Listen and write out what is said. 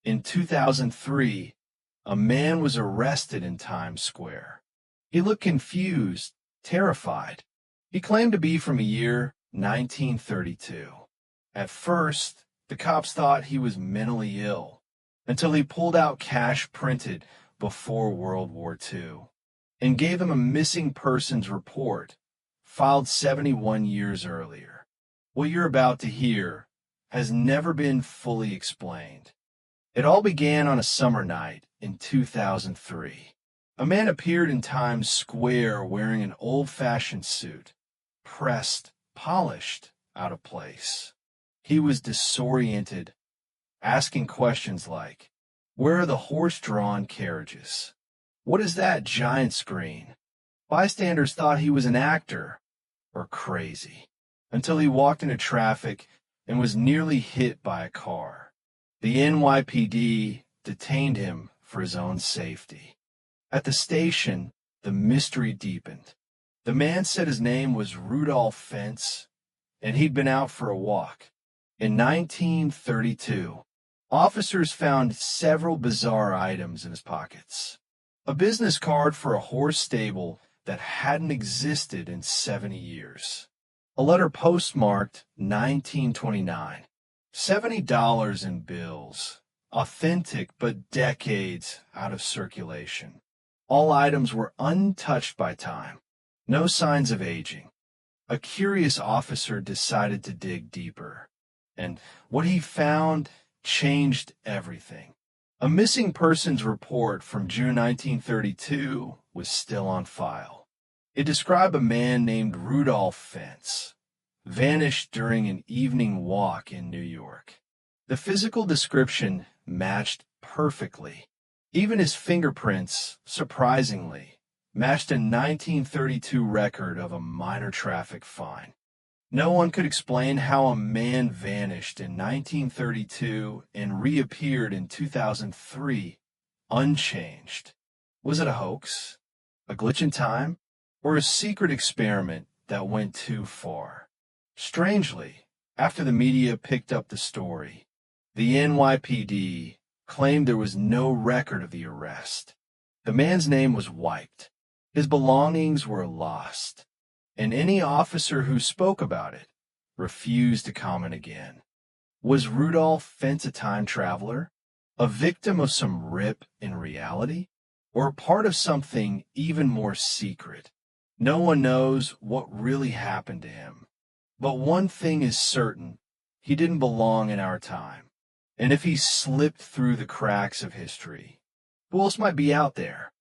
In 2003, a man was arrested in Times Square. He looked confused, terrified. He claimed to be from a year 1932. At first, the cops thought he was mentally ill until he pulled out cash printed before World War II and gave him a missing persons report filed 71 years earlier. What you're about to hear has never been fully explained. It all began on a summer night in 2003. A man appeared in Times Square wearing an old-fashioned suit, pressed, polished, out of place. He was disoriented, asking questions like, "Where are the horse-drawn carriages? What is that giant screen?" Bystanders thought he was an actor or crazy, until he walked into traffic and was nearly hit by a car. The NYPD detained him for his own safety. At the station, the mystery deepened. The man said his name was Rudolph Fentz, and he'd been out for a walk. In 1932, officers found several bizarre items in his pockets. A business card for a horse stable that hadn't existed in 70 years. A letter postmarked 1929. $70 in bills, authentic but decades out of circulation. All items were untouched by time, no signs of aging. A curious officer decided to dig deeper, and what he found changed everything. A missing persons report from June 1932 was still on file. It described a man named Rudolph Fentz, vanished during an evening walk in New York. The physical description matched perfectly. Even his fingerprints, surprisingly, matched a 1932 record of a minor traffic fine. No one could explain how a man vanished in 1932 and reappeared in 2003 unchanged. Was it a hoax, a glitch in time, or a secret experiment that went too far? Strangely, after the media picked up the story, the NYPD claimed there was no record of the arrest. The man's name was wiped. His belongings were lost, and any officer who spoke about it refused to comment again. Was Rudolph Fentz a time traveler, a victim of some rip in reality, or part of something even more secret? No one knows what really happened to him. But one thing is certain, he didn't belong in our time. And if he slipped through the cracks of history, who else might be out there,